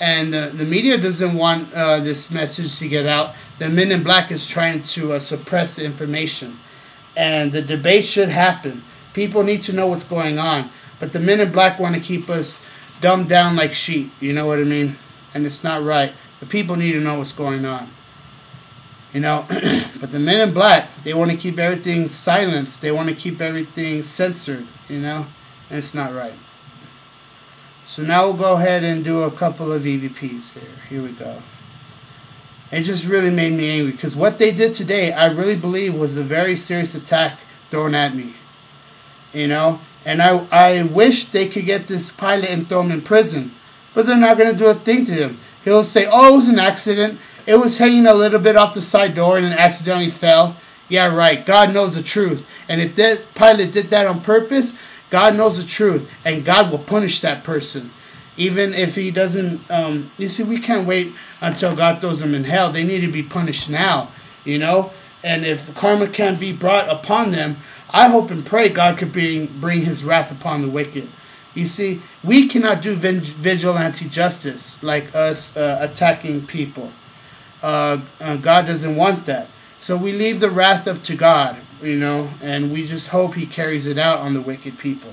A: And the media doesn't want this message to get out. The Men in Black is trying to suppress the information. And the debate should happen. People need to know what's going on. But the Men in Black want to keep us dumbed down like sheep, you know what I mean? And it's not right. The people need to know what's going on. You know, but the Men in Black, they want to keep everything silenced. They want to keep everything censored, you know, and it's not right. So now we'll go ahead and do a couple of EVPs here. Here we go. It just really made me angry because what they did today, I really believe was a very serious attack thrown at me, you know, and I wish they could get this pilot and throw him in prison, but they're not going to do a thing to him. He'll say, oh, it was an accident. It was hanging a little bit off the side door and it accidentally fell. Yeah, right. God knows the truth. And if that pilot did that on purpose, God knows the truth. And God will punish that person. Even if he doesn't... you see, we can't wait until God throws them in hell. They need to be punished now, you know. And if karma can't be brought upon them, I hope and pray God could bring his wrath upon the wicked. You see, we cannot do vigilante justice like us attacking people. God doesn't want that. So we leave the wrath up to God, you know, and we just hope he carries it out on the wicked people.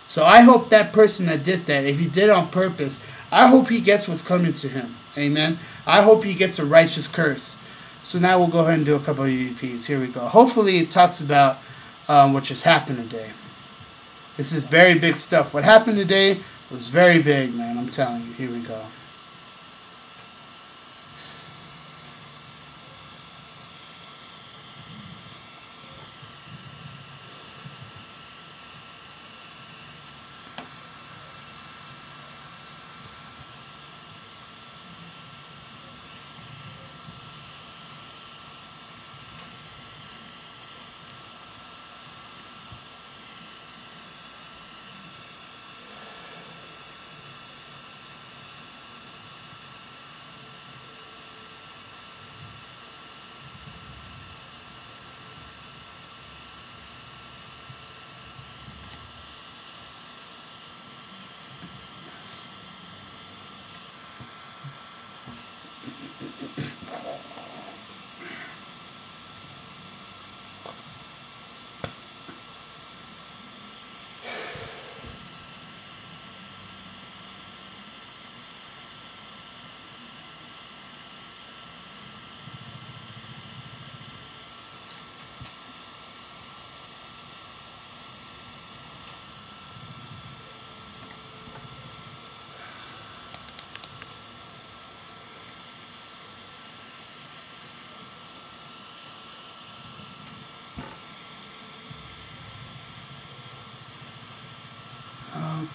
A: So I hope that person that did that, if he did it on purpose, I hope he gets what's coming to him. Amen. I hope he gets a righteous curse. So now we'll go ahead and do a couple of EVPs. Here we go. Hopefully it talks about what just happened today. This is very big stuff. What happened today was very big, man. I'm telling you. Here we go.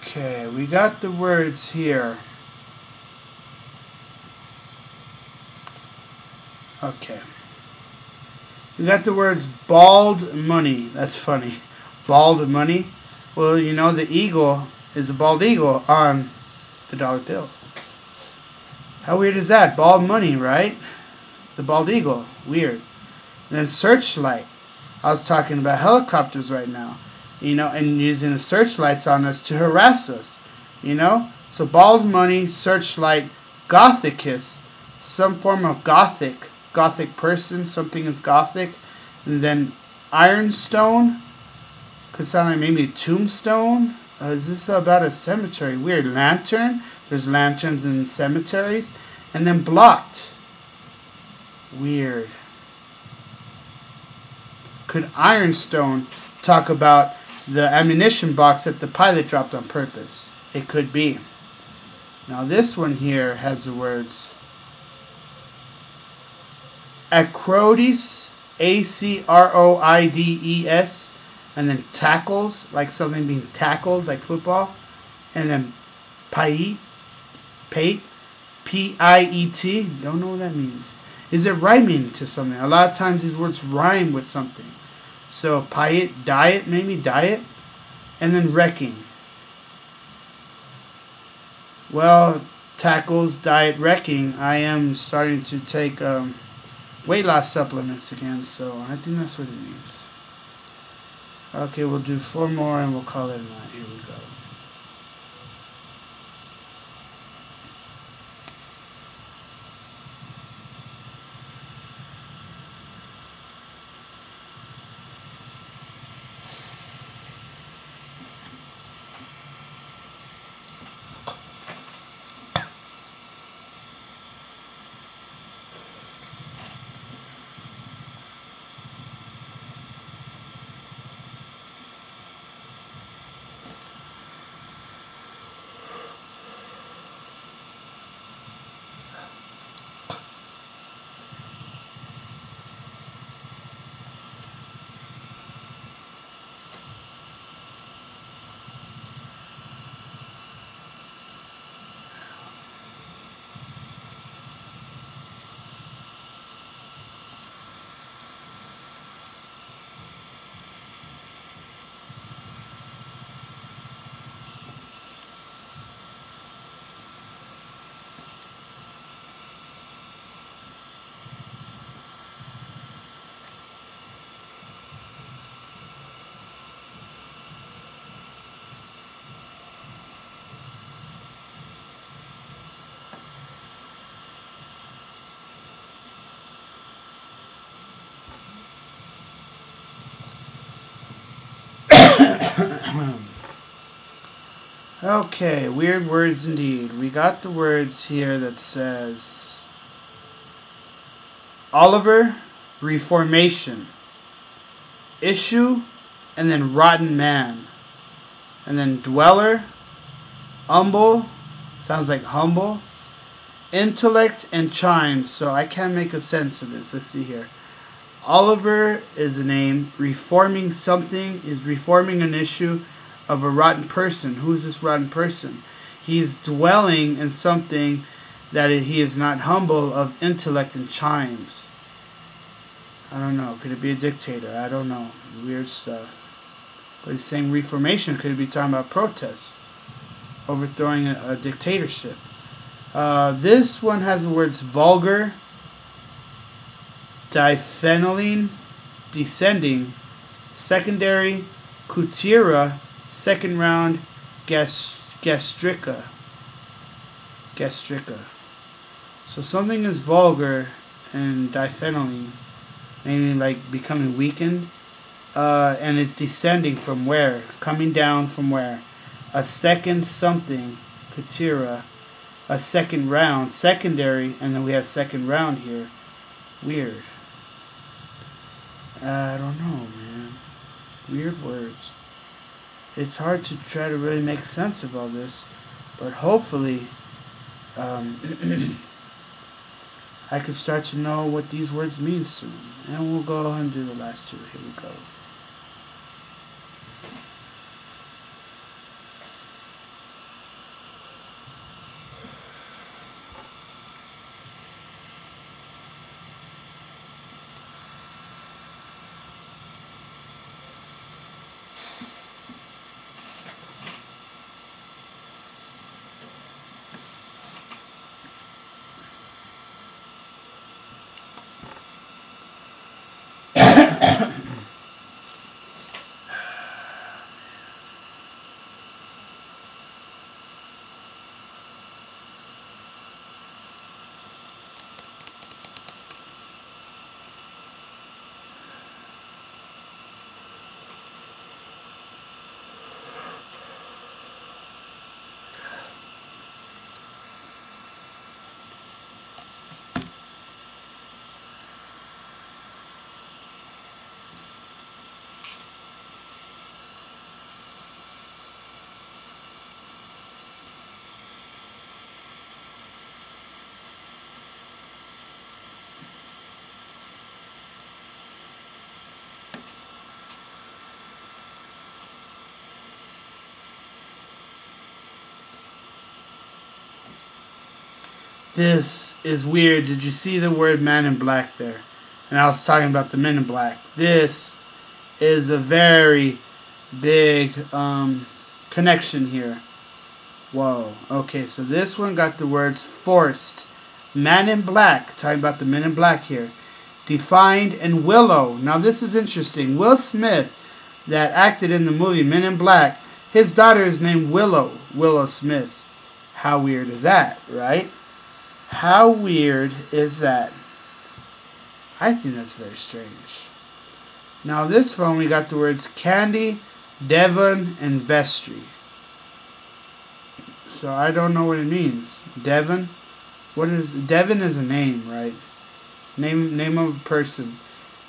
A: Okay, we got the words here. Okay. We got the words bald money. That's funny. Bald money. Well, you know, the eagle is a bald eagle on the dollar bill. How weird is that? Bald money, right? The bald eagle. Weird. And then searchlight. I was talking about helicopters right now. You know, and using the searchlights on us to harass us. You know? So bald money, searchlight, gothicist, some form of gothic person, something is gothic. And then ironstone, could sound like maybe a tombstone. Is this about a cemetery? Weird. Lantern, there's lanterns in cemeteries. And then blocked. Weird. Could ironstone talk about the ammunition box that the pilot dropped on purpose? It could be. Now this one here has the words Acroides, Acroides, and then tackles, like something being tackled, like football, and then piet, Piet, don't know what that means. Is it rhyming to something? A lot of times these words rhyme with something. So piet, diet, maybe diet, and then wreaking. Well, tackles, diet, wreaking. I am starting to take weight loss supplements again, so I think that's what it means. Okay, we'll do 4 more and we'll call it a night. Here we go. Okay, weird words indeed. We got the words here that says Oliver, reformation, issue, and then rotten man, and then dweller, umble, sounds like humble, intellect, and chimes. So I can't make a sense of this. Let's see here. Oliver is a name. Reforming something is reforming an issue of a rotten person. Who's this rotten person? He's dwelling in something that he is not humble, of intellect and chimes. I don't know. Could it be a dictator? I don't know. Weird stuff. But he's saying reformation. Could it be talking about protests? Overthrowing a dictatorship. This one has the words vulgar, diphenylene, descending, secondary, kuteera, second round, gastrica. So something is vulgar and diphenylene, meaning like becoming weakened, and it's descending from where? Coming down from where? A second something, kuteera, a second round, secondary, and then we have second round here. Weird. I don't know, man. Weird words. It's hard to try to really make sense of all this, but hopefully I can start to know what these words mean soon. And we'll go ahead and do the last 2. Here we go. This is weird. Did you see the word man in black there? And I was talking about the men in black. This is a very big connection here. Whoa. Okay, so this one got the words forced. Man in black, talking about the men in black here. Defined, and willow. Now this is interesting. Will Smith, that acted in the movie Men in Black, his daughter is named Willow. Willow Smith. How weird is that, right? How weird is that? I think that's very strange. Now this phone we got the words candy, devon, and vestry. So I don't know what it means. Devon? What is Devon is a name, right? Name of a person.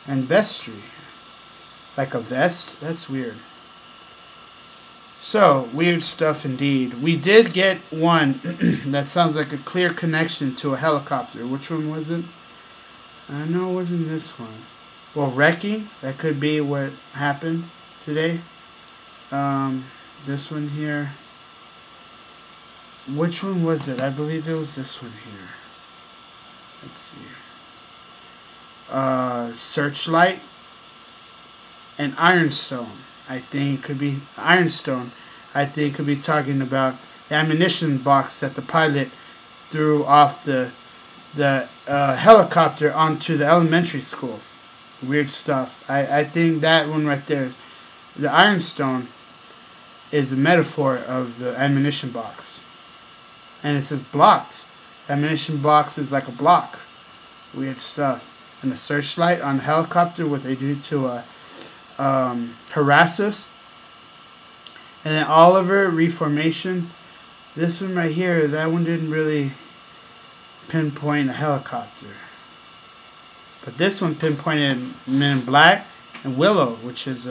A: And vestry. Like a vest? That's weird. So, weird stuff indeed. We did get one that sounds like a clear connection to a helicopter. Which one was it? I know it wasn't this one. Well, wreaking. That could be what happened today. This one here. Which one was it? I believe it was this one here. Let's see. Searchlight and ironstone. I think it could be ironstone. I think it could be talking about the ammunition box that the pilot threw off the helicopter onto the elementary school. Weird stuff. I think that one right there, the ironstone, is a metaphor of the ammunition box. And it says blocked. The ammunition box is like a block. Weird stuff. And the searchlight on the helicopter, what they do to harass us. And then Oliver, reformation. This one right here, that one didn't really pinpoint a helicopter. But this one pinpointed Men in Black and Willow, which is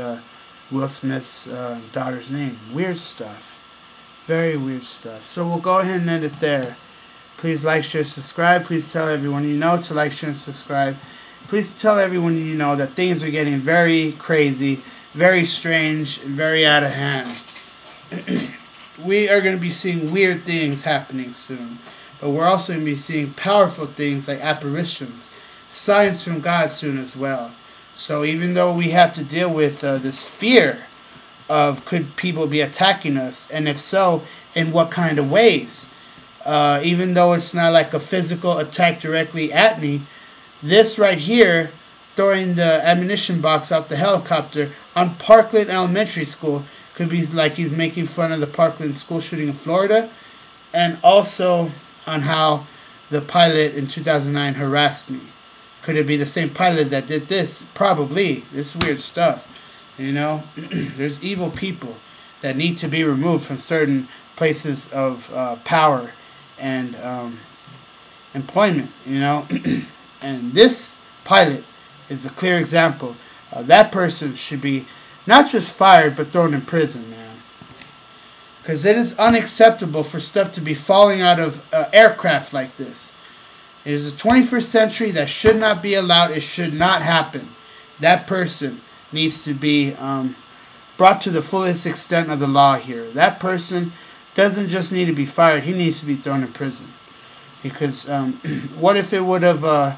A: Will Smith's daughter's name. Weird stuff. Very weird stuff. So we'll go ahead and end it there. Please like, share, subscribe. Please tell everyone you know to like, share, and subscribe. Please tell everyone you know that things are getting very crazy, very strange, and very out of hand. We are going to be seeing weird things happening soon. But we're also going to be seeing powerful things like apparitions, signs from God soon as well. So even though we have to deal with this fear of could people be attacking us, and if so, in what kind of ways? Even though it's not like a physical attack directly at me, this right here, throwing the ammunition box out the helicopter on Parkland Elementary School, could be like he's making fun of the Parkland school shooting in Florida, and also on how the pilot in 2009 harassed me. Could it be the same pilot that did this? Probably. This is weird stuff. You know, there's evil people that need to be removed from certain places of power and employment, you know. And this pilot is a clear example. That person should be not just fired, but thrown in prison, man. Because it is unacceptable for stuff to be falling out of aircraft like this. It is the 21st century. That should not be allowed. It should not happen. That person needs to be brought to the fullest extent of the law here. That person doesn't just need to be fired. He needs to be thrown in prison. Because what if it would have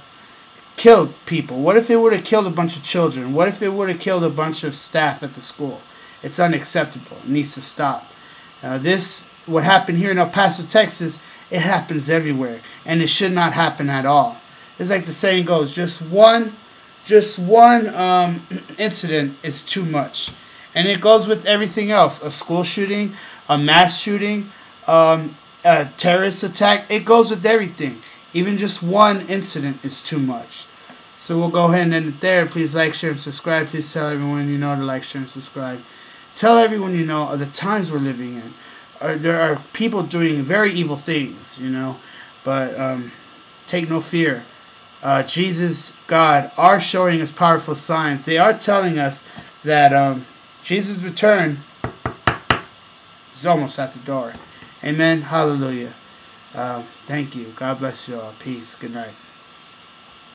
A: killed people? What if it would have killed a bunch of children? What if it would have killed a bunch of staff at the school? It's unacceptable. It needs to stop. What happened here in El Paso, Texas, it happens everywhere. And it should not happen at all. It's like the saying goes, just one incident is too much. And it goes with everything else. A school shooting, a mass shooting, a terrorist attack. It goes with everything. Even just one incident is too much. So we'll go ahead and end it there. Please like, share, and subscribe. Please tell everyone you know to like, share, and subscribe. Tell everyone you know of the times we're living in. There are people doing very evil things, you know. But take no fear. Jesus, God, are showing us powerful signs. They are telling us that Jesus' return is almost at the door. Amen. Hallelujah. Thank you. God bless you all. Peace. Good night.